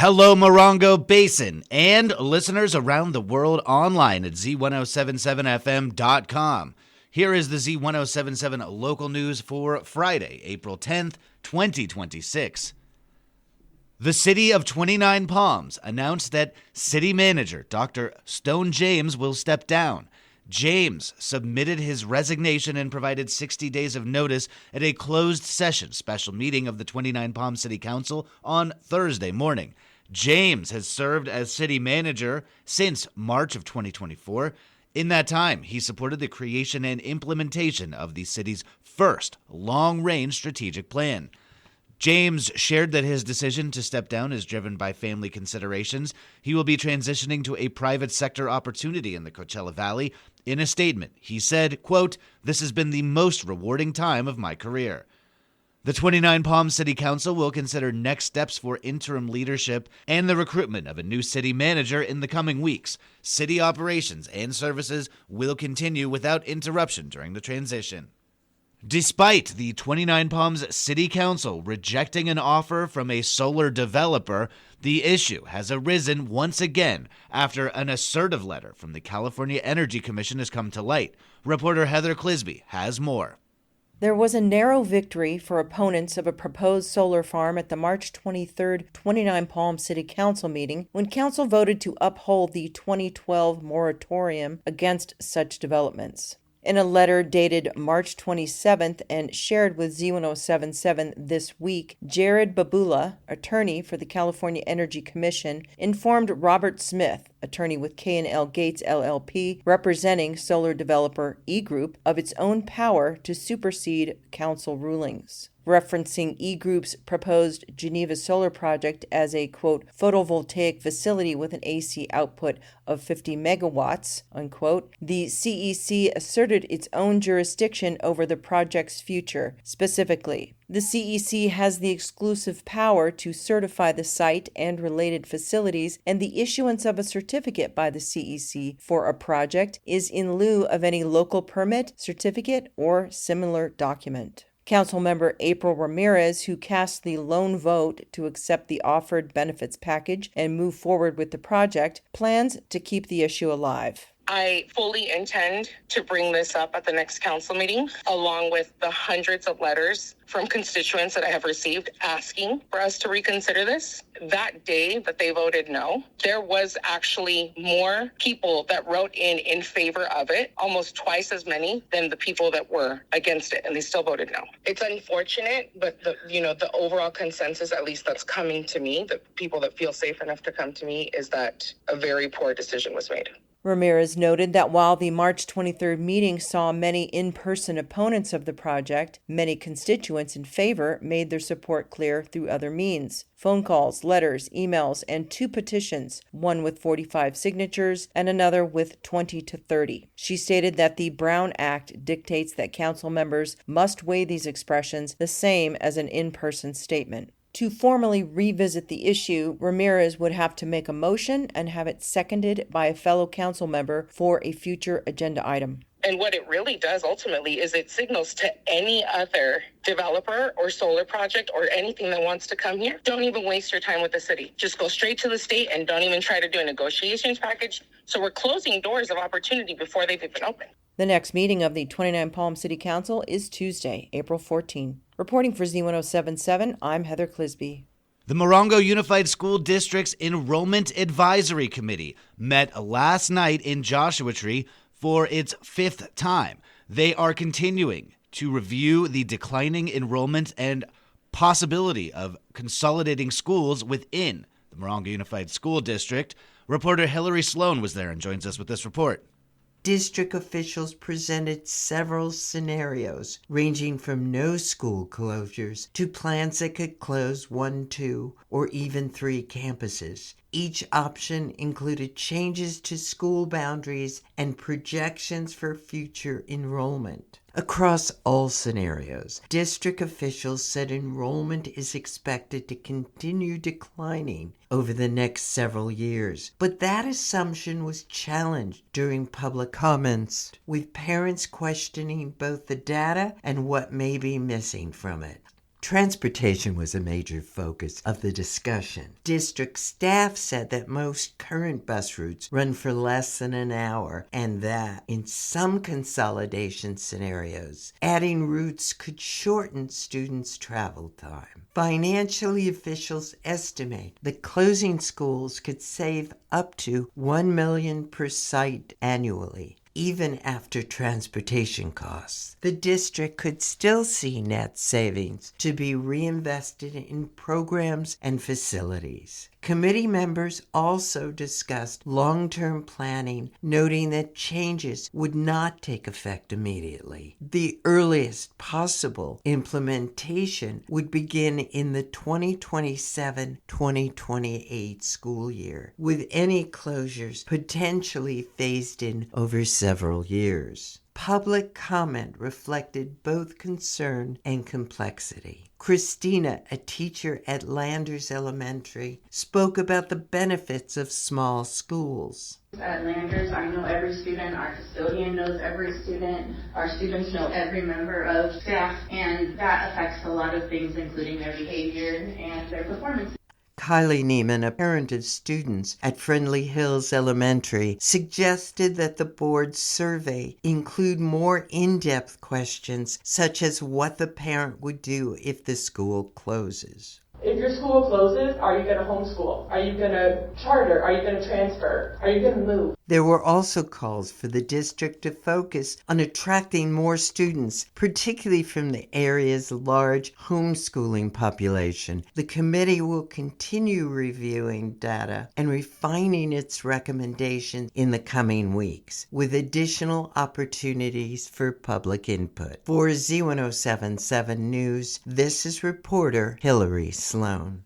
Hello, Morongo Basin, and listeners around the world online at Z107.7 FM.com. Here is the Z107.7 Local News for Friday, April 10th, 2026. The City of 29 Palms announced that City Manager Dr. Stone James will step down. James submitted his resignation and provided 60 days of notice at a closed session special meeting of the 29 Palms City Council on Thursday morning. James has served as city manager since March of 2024. In that time, he supported the creation and implementation of the city's first long-range strategic plan. James shared that his decision to step down is driven by family considerations. He will be transitioning to a private sector opportunity in the Coachella Valley. In a statement, he said, quote, "This has been the most rewarding time of my career." The 29 Palms City Council will consider next steps for interim leadership and the recruitment of a new city manager in the coming weeks. City operations and services will continue without interruption during the transition. Despite the 29 Palms City Council rejecting an offer from a solar developer, the issue has arisen once again after an assertive letter from the California Energy Commission has come to light. Reporter Heather Clisby has more. There was a narrow victory for opponents of a proposed solar farm at the March 23rd 29 Palms City Council meeting when Council voted to uphold the 2012 moratorium against such developments. In a letter dated March 27th and shared with Z107.7 this week, Jared Babula, attorney for the California Energy Commission, informed Robert Smith, attorney with K&L Gates LLP, representing solar developer E-Group, of its own power to supersede council rulings. Referencing E-Group's proposed Geneva solar project as a, quote, photovoltaic facility with an AC output of 50 megawatts, unquote, the CEC asserted its own jurisdiction over the project's future. Specifically, the CEC has the exclusive power to certify the site and related facilities, and the issuance of a certificate by the CEC for a project is in lieu of any local permit, certificate, or similar document. Councilmember April Ramirez, who cast the lone vote to accept the offered benefits package and move forward with the project, plans to keep the issue alive. I fully intend to bring this up at the next council meeting, along with the hundreds of letters from constituents that I have received asking for us to reconsider this. That day that they voted no, there was actually more people that wrote in favor of it, almost twice as many than the people that were against it, and they still voted no. It's unfortunate, but the overall consensus, at least that's coming to me, the people that feel safe enough to come to me, is that a very poor decision was made. Ramirez noted that while the March 23rd meeting saw many in-person opponents of the project, many constituents in favor made their support clear through other means. Phone calls, letters, emails, and 2 petitions, one with 45 signatures and another with 20 to 30. She stated that the Brown Act dictates that council members must weigh these expressions the same as an in-person statement. To formally revisit the issue, Ramirez would have to make a motion and have it seconded by a fellow council member for a future agenda item. And what it really does ultimately is it signals to any other developer or solar project or anything that wants to come here, don't even waste your time with the city. Just go straight to the state and don't even try to do a negotiations package. So we're closing doors of opportunity before they've even opened. The next meeting of the 29 Palms City Council is Tuesday, April 14. Reporting for Z107.7, I'm Heather Clisby. The Morongo Unified School District's Enrollment Advisory Committee met last night in Joshua Tree for its 5th time. They are continuing to review the declining enrollment and possibility of consolidating schools within the Morongo Unified School District. Reporter Hillary Sloan was there and joins us with this report. District officials presented several scenarios, ranging from no school closures to plans that could close 1, 2, or even 3 campuses. Each option included changes to school boundaries and projections for future enrollment. Across all scenarios, district officials said enrollment is expected to continue declining over the next several years. But that assumption was challenged during public comments, with parents questioning both the data and what may be missing from it. Transportation was a major focus of the discussion. District staff said that most current bus routes run for less than an hour, and that, in some consolidation scenarios, adding routes could shorten students' travel time. Financially, officials estimate that closing schools could save up to $1 million per site annually. Even after transportation costs, the district could still see net savings to be reinvested in programs and facilities. Committee members also discussed long-term planning, noting that changes would not take effect immediately. The earliest possible implementation would begin in the 2027-2028 school year, with any closures potentially phased in over several years. Public comment reflected both concern and complexity. Christina, a teacher at Landers Elementary, spoke about the benefits of small schools. At Landers, I know every student, our custodian knows every student, our students know every member of staff, and that affects a lot of things, including their behavior and their performance. Kylie Neiman, a parent of students at Friendly Hills Elementary, suggested that the board's survey include more in-depth questions, such as what the parent would do if the school closes. If your school closes, are you going to homeschool? Are you going to charter? Are you going to transfer? Are you going to move? There were also calls for the district to focus on attracting more students, particularly from the area's large homeschooling population. The committee will continue reviewing data and refining its recommendations in the coming weeks, with additional opportunities for public input. For Z107.7 News, this is reporter Hillary Sloan.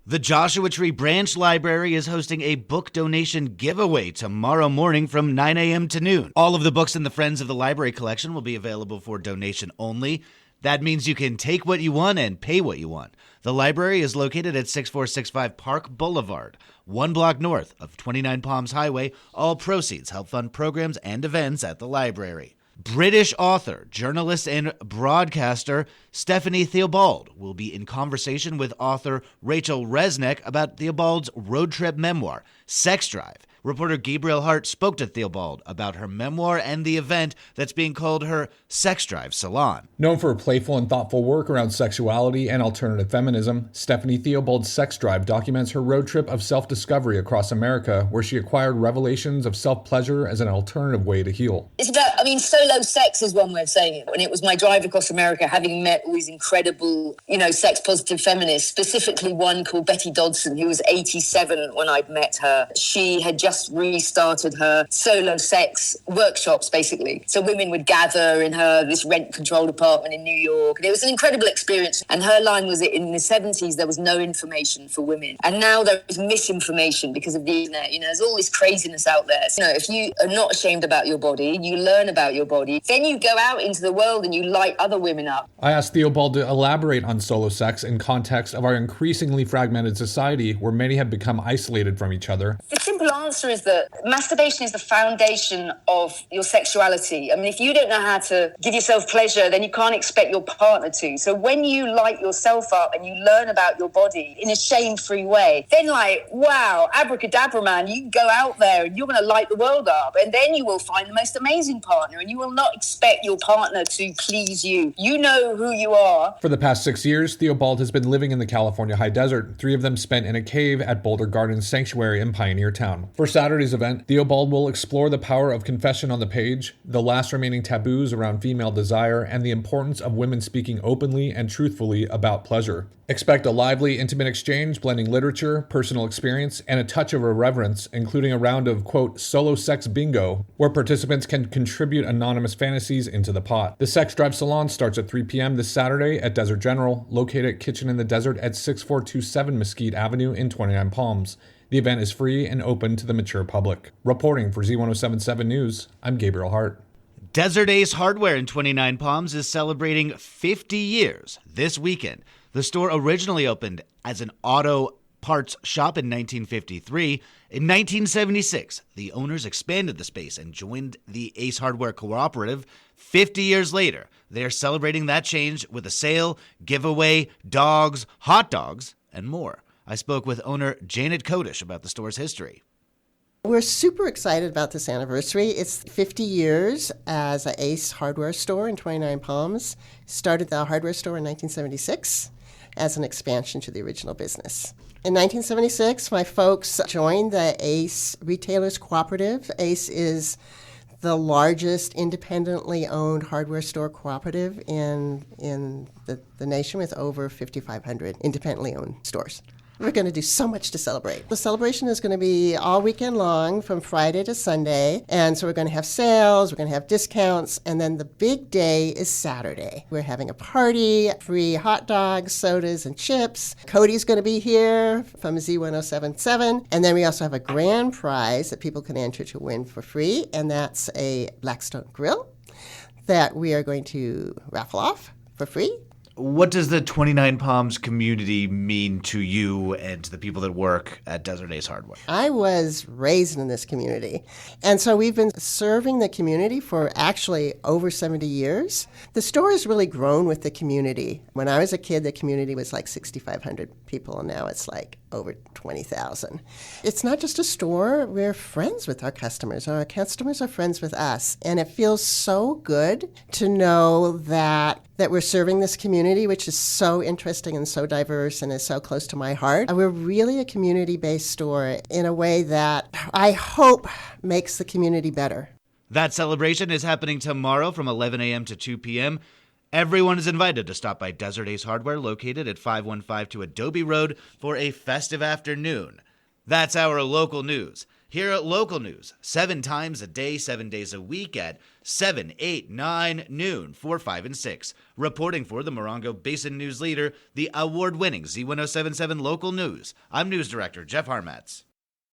The Joshua Tree Branch Library is hosting a book donation giveaway tomorrow morning from 9 a.m. to noon. All of the books in the Friends of the Library collection will be available for donation only. That means you can take what you want and pay what you want. The library is located at 6465 Park Boulevard, 1 block north of 29 Palms Highway. All proceeds help fund programs and events at the library. British author, journalist, and broadcaster Stephanie Theobald will be in conversation with author Rachel Resnick about Theobald's road trip memoir, Sex Drive. Reporter Gabriel Hart spoke to Theobald about her memoir and the event that's being called her Sex Drive Salon. Known for her playful and thoughtful work around sexuality and alternative feminism, Stephanie Theobald's Sex Drive documents her road trip of self-discovery across America, where she acquired revelations of self-pleasure as an alternative way to heal. It's about, solo sex is one way of saying it. And it was my drive across America, having met all these incredible, sex-positive feminists, specifically one called Betty Dodson, who was 87 when I'd met her. She had just restarted her solo sex workshops, basically. So women would gather in this rent-controlled apartment in New York. And it was an incredible experience. And her line was that in the 70s, there was no information for women. And now there is misinformation because of the internet. There's all this craziness out there. So, if you are not ashamed about your body, you learn about your body, then you go out into the world and you light other women up. I asked Theobald to elaborate on solo sex in context of our increasingly fragmented society where many have become isolated from each other. The simple answer is that masturbation is the foundation of your sexuality. if you don't know how to give yourself pleasure, then you can't expect your partner to. So when you light yourself up and you learn about your body in a shame-free way, then wow, abracadabra, man, you can go out there and you're going to light the world up, and then you will find the most amazing partner, and you will not expect your partner to please you. You know who you are. For the past 6 years, Theobald has been living in the California high desert, 3 of them spent in a cave at Boulder Gardens Sanctuary in Pioneer Town. For Saturday's event, Theobald will explore the power of confession on the page, the last remaining taboos around female desire, and the importance of women speaking openly and truthfully about pleasure. Expect a lively, intimate exchange blending literature, personal experience, and a touch of irreverence, including a round of, quote, solo sex bingo, where participants can contribute anonymous fantasies into the pot. The Sex Drive Salon starts at 3 p.m. this Saturday at Desert General, located at Kitchen in the Desert at 6427 Mesquite Avenue in 29 Palms. The event is free and open to the mature public. Reporting for Z107.7 News, I'm Gabriel Hart. Desert Ace Hardware in 29 Palms is celebrating 50 years this weekend. The store originally opened as an auto parts shop in 1953. In 1976, the owners expanded the space and joined the Ace Hardware Cooperative. 50 years later, they are celebrating that change with a sale, giveaway, dogs, hot dogs, and more. I spoke with owner Janet Kodish about the store's history. We're super excited about this anniversary. It's 50 years as an Ace hardware store in 29 Palms. Started the hardware store in 1976 as an expansion to the original business. In 1976, my folks joined the Ace Retailers Cooperative. Ace is the largest independently owned hardware store cooperative in the nation, with over 5,500 independently owned stores. We're going to do so much to celebrate. The celebration is going to be all weekend long from Friday to Sunday. And so we're going to have sales, we're going to have discounts, and then the big day is Saturday. We're having a party, free hot dogs, sodas, and chips. Cody's going to be here from Z107.7. And then we also have a grand prize that people can enter to win for free, and that's a Blackstone grill that we are going to raffle off for free. What does the 29 Palms community mean to you and to the people that work at Desert Ace Hardware? I was raised in this community, and so we've been serving the community for actually over 70 years. The store has really grown with the community. When I was a kid, the community was like 6,500 people, and now it's like over 20,000. It's not just a store. We're friends with our customers. Our customers are friends with us, and it feels so good to know that we're serving this community, which is so interesting and so diverse and is so close to my heart. We're really a community-based store in a way that I hope makes the community better. That celebration is happening tomorrow from 11 a.m. to 2 p.m. Everyone is invited to stop by Desert Ace Hardware, located at 515 Adobe Road, for a festive afternoon. That's our local news. Here at Local News, 7 times a day, 7 days a week at 7, 8, 9, noon, 4, 5, and 6. Reporting for the Morongo Basin News Leader, the award-winning Z107.7 Local News, I'm News Director Jeff Harmatz.